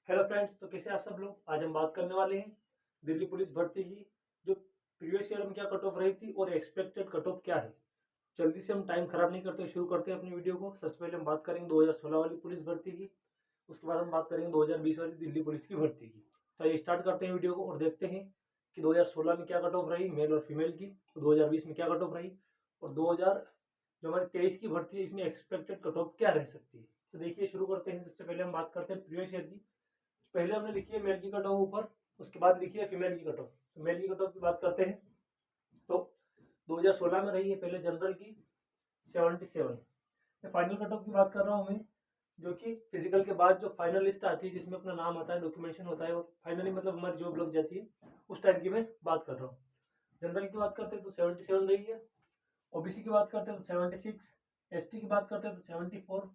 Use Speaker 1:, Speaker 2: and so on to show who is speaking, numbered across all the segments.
Speaker 1: Hello friends, तो कैसे आप सब लोग। आज हम बात करने वाले हैं दिल्ली पुलिस भर्ती की, जो प्रीवियस ईयर में क्या कट ऑफ रही थी और एक्सपेक्टेड कट ऑफ क्या है। जल्दी से हम टाइम खराब नहीं करते, शुरू करते हैं अपनी वीडियो को। सबसे पहले हम बात करेंगे 2016 वाली पुलिस भर्ती की, उसके बाद हम बात करेंगे 2020 वाली दिल्ली पुलिस की भर्ती की। तो ये स्टार्ट करते हैं वीडियो को और देखते हैं कि 2016 में क्या कट ऑफ रही मेल और फीमेल की, 2020 में क्या कट ऑफ रही, और 2000 जो हमारी 23 की भर्ती है इसमें एक्सपेक्टेड कट ऑफ क्या रह सकती है। तो देखिए, शुरू करते हैं। सबसे पहले हम बात करते हैं प्रीवियस ईयर की। पहले हमने लिखी है मेल की कट ऑफ ऊपर, उसके बाद लिखी है फीमेल की कट ऑफ। तो मेल की कट ऑफ की बात करते हैं तो 2016 में रही है पहले जनरल की 77। मैं फाइनल कट ऑफ की बात कर रहा हूँ मैं, जो कि फिजिकल के बाद जो फाइनल लिस्ट आती है जिसमें अपना नाम आता है, डॉक्यूमेंटेशन होता है और फाइनली मतलब हमारी जॉब लग जाती है, उस टाइम की मैं बात कर रहा हूँ। जनरल की बात करते हैं तो 77 रही है। ओबीसी की बात करते हैं तो 76, एसटी की बात करते हैं तो 74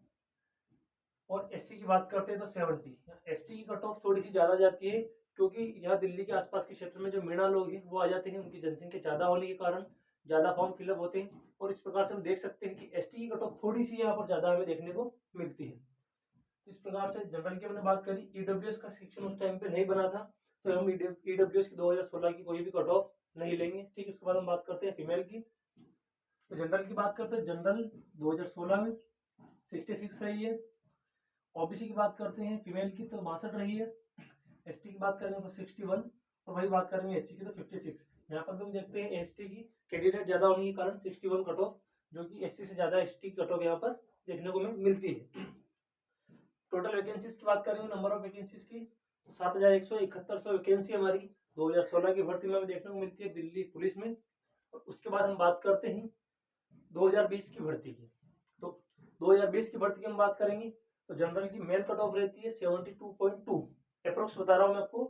Speaker 1: और एससी की बात करते हैं तो 70। एसटी की कट ऑफ थोड़ी सी ज़्यादा जाती है, क्योंकि यहाँ दिल्ली के आसपास के क्षेत्र में जो मीणा लोग हैं वो आ जाते हैं, उनकी जनसंख्या ज़्यादा होने के कारण ज़्यादा फॉर्म फिलअप होते हैं। और इस प्रकार से हम देख सकते हैं कि एसटी की कट ऑफ थोड़ी सी यहाँ पर ज़्यादा हमें देखने को मिलती है। तो इस प्रकार से जनरल की हमने बात करी। ईडब्ल्यूएस का सेक्शन उस टाइम पे नहीं बना था, तो हम ईडब्ल्यूएस की 2016 की कोई भी कट ऑफ नहीं लेंगे। ठीक है, उसके बाद हम बात करते हैं फीमेल की। तो जनरल की बात करते हैं, जनरल 2016 में 66 रही है। ओबीसी की बात करते हैं फीमेल की तो 62 रही है। एसटी की बात करेंगे तो 61, और वही बात करेंगे एससी की तो 56। यहाँ पर भी हम देखते हैं एसटी की कैंडिडेट ज़्यादा होने के कारण 61 कट ऑफ, जो कि एससी से ज़्यादा एसटी कट ऑफ यहाँ पर देखने को मिलती है। टोटल वैकेंसीज की बात करेंगे, नंबर ऑफ वैकेंसीज की, तो 7171 वैकेंसी हमारी 2016 की भर्ती में भी देखने को मिलती है दिल्ली पुलिस में। और उसके बाद हम बात करते हैं 2020 की भर्ती की। तो 2020 की भर्ती की हम बात करेंगे तो जनरल की मेल कट ऑफ रहती है 72.2 अप्रोक्स बता रहा हूँ मैं आपको।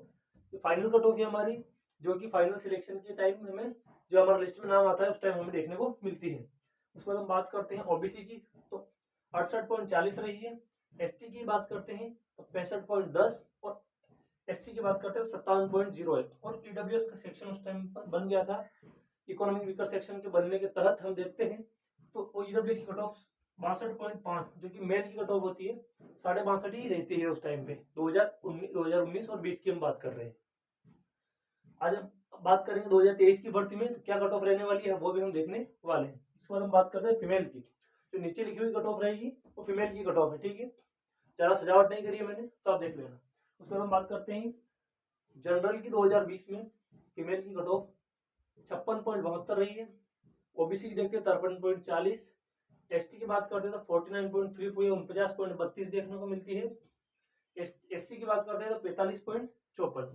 Speaker 1: फाइनल कट ऑफ है हमारी, जो कि फाइनल सिलेक्शन के टाइम हमें जो हमारा लिस्ट में नाम आता है उस टाइम हमें देखने को मिलती है। उसके बाद हम बात करते हैं ओबीसी की, तो 68.40 रही है। एसटी की बात करते हैं तो 65.10, और एससी की बात करते हैं तो 57.01। और ईडब्ल्यूएस का सेक्शन उस टाइम पर बन गया था, इकोनॉमिक वीकर सेक्शन के बनने के तहत हम देखते हैं तो ईडब्ल्यूएस की कट ऑफ 62.5, जो कि मेल की कट ऑफ होती है 62.5 ही रहती है उस टाइम पे। 2019 और 20 की हम बात कर रहे हैं। आज हम बात करेंगे 2023 की भर्ती में तो क्या कट ऑफ रहने वाली है, वो भी हम देखने वाले हैं। इसके बाद हम बात करते हैं फीमेल की। जो नीचे लिखी हुई कट ऑफ रहेगी वो फीमेल की कट ऑफ है। ठीक है, ज़्यादा सजावट नहीं करी है मैंने, तो आप देख लेना। उसके बाद हम बात करते हैं जनरल की 2020 में फीमेल की कट ऑफ 56.72 रही है। ओबीसी की देखते हैं 53.40। एसटी की बात करते हैं तो 49.3 49.32 देखने को मिलती है। एससी की बात करते हैं तो 45.54,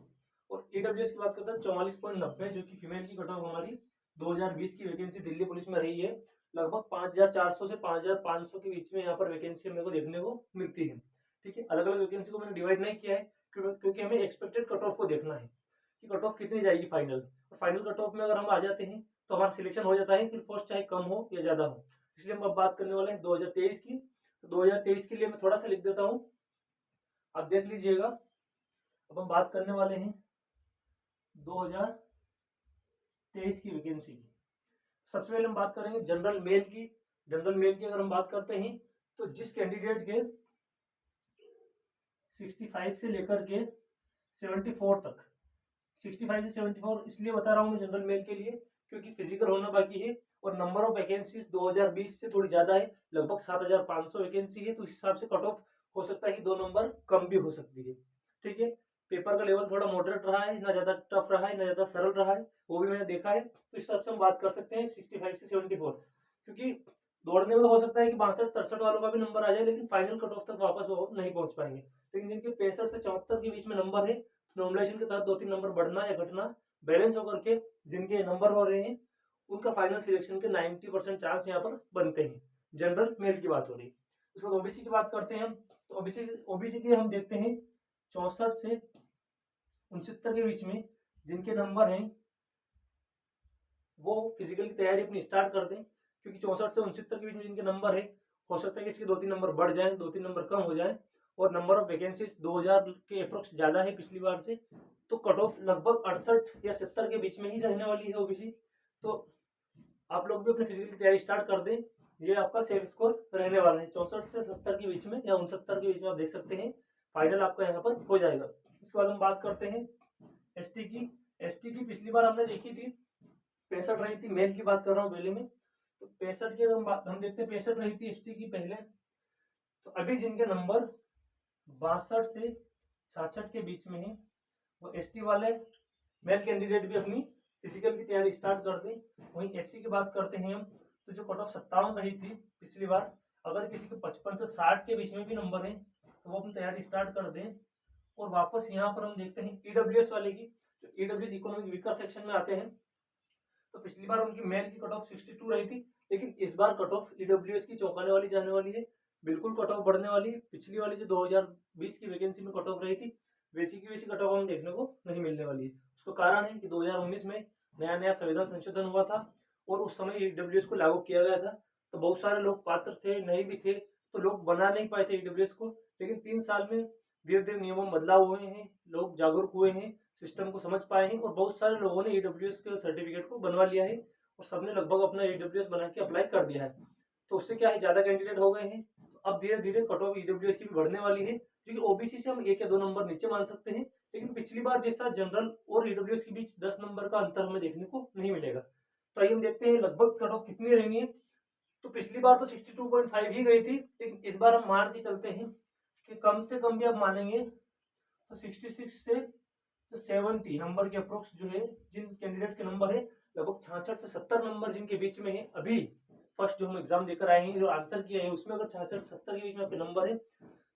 Speaker 1: और ईडब्ल्यूएस की बात करते हैं 44.90, जो कि फीमेल की कट ऑफ हमारी 2020 की वैकेंसी दिल्ली पुलिस में रही है। लगभग 5400 से 5500 के बीच में यहाँ पर वैकेंसी मेरे को देखने को मिलती है। ठीक है, अलग अलग वैकेंसी को मैंने डिवाइड नहीं किया है, क्योंकि हमें एक्सपेक्टेड कट ऑफ को देखना है कि कट ऑफ कितनी जाएगी फाइनल। और फाइनल कट ऑफ में अगर हम आ जाते हैं तो हमारा सिलेक्शन हो जाता है, फिर पोस्ट चाहे कम हो या ज़्यादा हो। इसलिए हम अब बात करने वाले हैं 2023 की। तो 2023 के लिए मैं थोड़ा सा लिख देता हूँ, आप देख लीजिएगा। अब हम बात करने वाले हैं 2023 की वैकेंसी की। सबसे पहले हम बात करेंगे जनरल मेल की। जनरल मेल की अगर हम बात करते हैं तो जिस कैंडिडेट के 65 से लेकर के 74 तक, 65 से 74 इसलिए बता रहा हूँ मैं जनरल मेल के लिए, क्योंकि फिजिकल होना बाकी है और नंबर ऑफ वैकेंसीज 2020 से थोड़ी ज़्यादा है, लगभग 7500 वैकेंसी है। तो इस हिसाब से कट ऑफ हो सकता है कि 2 नंबर कम भी हो सकती है। ठीक है, पेपर का लेवल थोड़ा मॉडरेट रहा है, ना ज़्यादा टफ रहा है ना ज़्यादा सरल रहा है, वो भी मैंने देखा है। तो इस हिसाब से हम बात कर सकते हैं 65 से 74, क्योंकि दौड़ने में तो हो सकता है कि 62 63 वालों का भी नंबर आ जाए, लेकिन फाइनल कट ऑफ तक वापस वो नहीं पहुंच पाएंगे। लेकिन जिनके 65 से 74 के बीच में नंबर है, नॉमिनेशन के तहत 2-3 नंबर बढ़ना या घटना बैलेंस होकर के जिनके नंबर हो रहे हैं, उनका फाइनल सिलेक्शन के 90% चांस यहाँ पर बनते हैं। जनरल मेल की बात हो रही है। उसके बाद ओबीसी की बात करते हैं हम, तो ओबीसी के हम देखते हैं 64 से 69 के बीच में जिनके नंबर हैं वो फिजिकल की तैयारी अपनी स्टार्ट कर दें, क्योंकि 64 से 69 के बीच में जिनके नंबर है, हो सकता है कि इसके 2-3 नंबर बढ़ जाए, 2-3 नंबर कम हो जाए। और नंबर ऑफ वैकेंसीज 2000 के अप्रोक्स ज़्यादा है पिछली बार से, तो कट ऑफ लगभग 68 या 70 के बीच में ही रहने वाली है ओबीसी। तो आप लोग भी अपने फिजिकल की तैयारी स्टार्ट कर दें, ये आपका सेफ स्कोर रहने वाला है 64 से 70 के बीच में या 69 के बीच में, आप देख सकते हैं फाइनल आपका यहाँ पर हो जाएगा। उसके बाद हम बात करते हैं एसटी की। एसटी की पिछली बार हमने देखी थी 65 रही थी, मेल की बात कर रहा हूँ पहले में। तो 65 की हम देखते हैं 65 रही थी एसटी की पहले। तो अभी जिनके नंबर 62 से 66 के बीच में है वो एसटी वाले मेल कैंडिडेट भी अपनी फिजिकल की तैयारी स्टार्ट कर दें। वहीं एससी की बात करते हैं हम, तो जो कट ऑफ 57 रही थी पिछली बार, अगर किसी के 55 से 60 के बीच में भी नंबर है तो वो अपनी तैयारी स्टार्ट कर दें। और वापस यहाँ पर हम देखते हैं ईडब्ल्यूएस वाले की, जो ईडब्ल्यूएस इकोनॉमिक वीकर सेक्शन में आते हैं। तो पिछली बार उनकी मेल की कट ऑफ 62 रही थी, लेकिन इस बार कट ऑफ ईडब्ल्यूएस की चौंकाने वाली जाने वाली है, बिल्कुल कट ऑफ बढ़ने वाली है। पिछली वाली जो 2020 की वैकेंसी में कट ऑफ रही थी वैसी की वैसी कट ऑफ हमें देखने को नहीं मिलने वाली है। उसका कारण है कि 2019 में नया नया संविधान संशोधन हुआ था और उस समय ईडब्ल्यूएस को लागू किया गया था। तो बहुत सारे लोग पात्र थे, नहीं भी थे, तो लोग बना नहीं पाए थे ईडब्ल्यूएस को। लेकिन 3 साल में धीरे धीरे नियमों में बदलाव हुए हैं, लोग जागरूक हुए हैं, सिस्टम को समझ पाए हैं और बहुत सारे लोगों ने ईडब्ल्यूएस के सर्टिफिकेट को बनवा लिया है और सबने लगभग अपना ईडब्ल्यूएस बना के अप्लाई कर दिया है। तो उससे क्या है, ज्यादा कैंडिडेट हो गए हैं। तो अब धीरे धीरे कट ऑफ ईडब्ल्यूएस की भी बढ़ने वाली है, क्योंकि ओबीसी से हम 1 या 2 नंबर नीचे मान सकते हैं। लेकिन पिछली बार जैसा जनरल और ईडब्ल्यूएस के बीच 10 नंबर का अंतर हमें देखने को नहीं मिलेगा। तो आइए हम देखते हैं लगभग कट ऑफ कितनी रहनी है। तो पिछली बार तो 62.5 ही गई थी, लेकिन इस बार हम मान के चलते हैं कि कम से कम भी आप मानेंगे तो 66 से तो 70 नंबर के अप्रोक्स जो है, जिन कैंडिडेट्स के नंबर है लगभग 66 से 70 नंबर जिनके बीच में है, अभी फर्स्ट जो हम एग्जाम देकर आए हैं, जो आंसर किए हैं उसमें अगर 66 से 70 के बीच में आपके नंबर है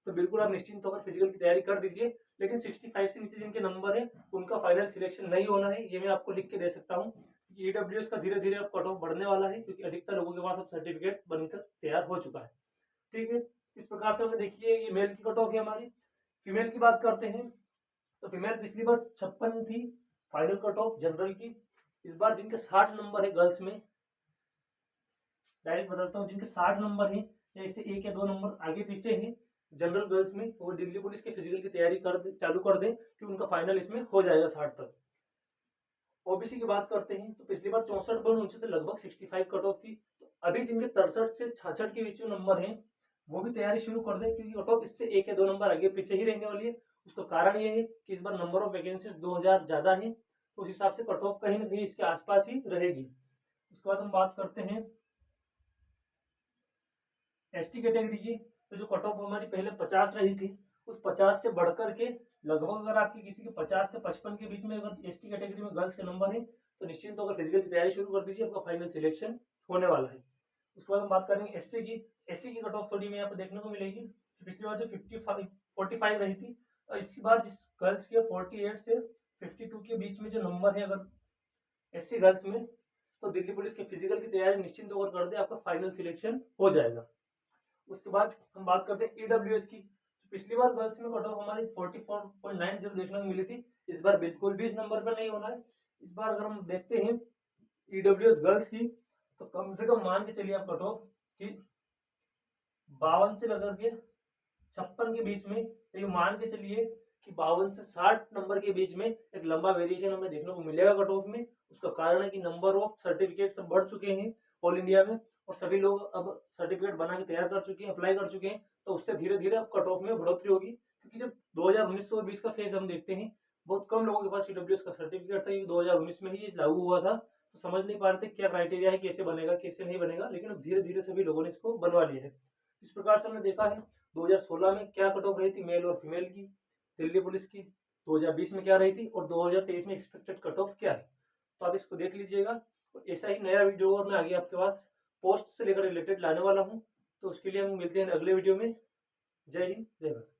Speaker 1: तो बिल्कुल आप निश्चिंत होकर फिजिकल की तैयारी कर दीजिए। लेकिन 65 से नीचे जिनके नंबर है उनका फाइनल सिलेक्शन नहीं होना है, ये मैं आपको लिख के दे सकता हूँ। ईडब्ल्यूएस का धीरे धीरे अब कट ऑफ बढ़ने वाला है, क्योंकि अधिकतर लोगों के पास अब सर्टिफिकेट बनकर तैयार हो चुका है। ठीक है, इस प्रकार से हमने देखिए ये मेल की कट ऑफ है हमारी। फीमेल की बात करते हैं तो फीमेल पिछली बार 56 थी फाइनल कट ऑफ जनरल की। इस बार जिनके 60 नंबर है गर्ल्स में, डायरेक्ट बदलता हूँ, जिनके 60 नंबर है या इससे 1 या 2 नंबर आगे पीछे है जनरल गर्ल्स में, वो दिल्ली पुलिस के फिजिकल की तैयारी चालू कर दें कि उनका फाइनल इसमें हो जाएगा 60 तक। ओबीसी की बात करते हैं तो पिछली बार 64.59 तो लगभग 65 कट ऑफ थी। तो अभी जिनके 63 से 66 के बीच में नंबर है वो भी तैयारी शुरू कर दें, क्योंकि कट ऑफ इससे 1 या 2 नंबर आगे पीछे ही रहने वाली है। उसका कारण ये है कि इस बार नंबर ऑफ वैकेंसीज 2000 ज्यादा है, तो उस हिसाब से कट ऑफ कहीं ना कहीं इसके आसपास ही रहेगी। उसके बाद हम बात करते हैं एसटी कैटेगरी की। तो जो कट ऑफ हमारी पहले 50 रही थी, उस 50 से बढ़कर के लगभग अगर आपकी किसी के 50 से 55 के बीच में अगर एसटी कैटेगरी में गर्ल्स के नंबर है तो निश्चिंत होकर फिजिकल की तैयारी शुरू कर दीजिए, आपका फाइनल सिलेक्शन होने वाला है। उसके बाद हम बात करेंगे एससी की। एससी की कट ऑफ थोड़ी में यहाँ पर देखने को मिलेगी। पिछली बार जो 45 रही थी, तो इसी बार जिस गर्ल्स के 48 से 52 के बीच में जो नंबर है अगर एससी गर्ल्स में, तो दिल्ली पुलिस के फिजिकल की तैयारी निश्चिंत होकर कर दे, आपका फाइनल सिलेक्शन हो जाएगा। उसके बाद हम बात करते हैं ईडब्ल्यूएस की। पिछली बार गर्ल्स में कट ऑफ हमारी 44.90 देखने को मिली थी, इस बार बिल्कुल भी इस नंबर पर नहीं होना है। इस बार अगर हम देखते हैं ईडब्ल्यूएस गर्ल्स की, तो कम से कम मान के चलिए आप कट ऑफ कि 52 से लेकर के 56 के बीच में, तो ये मान के चलिए कि 52 से 60 नंबर के बीच में एक लंबा वेरिएशन हमें देखने को मिलेगा कट ऑफ में। उसका कारण है कि नंबर ऑफ सर्टिफिकेट सब बढ़ चुके हैं ऑल इंडिया में और सभी लोग अब सर्टिफिकेट बना के तैयार कर चुके हैं, अप्लाई कर चुके हैं। तो उससे धीरे धीरे अब कट ऑफ में बढ़ोतरी होगी, क्योंकि जब 2019 और 20 का फेज हम देखते हैं, बहुत कम लोगों के पास ईडब्ल्यूएस का सर्टिफिकेट था, क्योंकि 2019 में ही ये लागू हुआ था। तो समझ नहीं पा रहे थे क्या क्राइटेरिया है, कैसे बनेगा कैसे नहीं बनेगा, लेकिन अब धीरे धीरे सभी लोगों ने इसको बनवा लिया है। इस प्रकार से हमने देखा है 2016 में क्या कट ऑफ रही थी मेल और फीमेल की दिल्ली पुलिस की, 2020 में क्या रही थी और 2023 में एक्सपेक्टेड कट ऑफ क्या है। तो आप इसको देख लीजिएगा। और ऐसा ही नया वीडियो और मैं आगे आपके पास पोस्ट से लेकर रिलेटेड लाने वाला हूँ। तो उसके लिए हम मिलते हैं अगले वीडियो में। जय हिंद, जय भारत।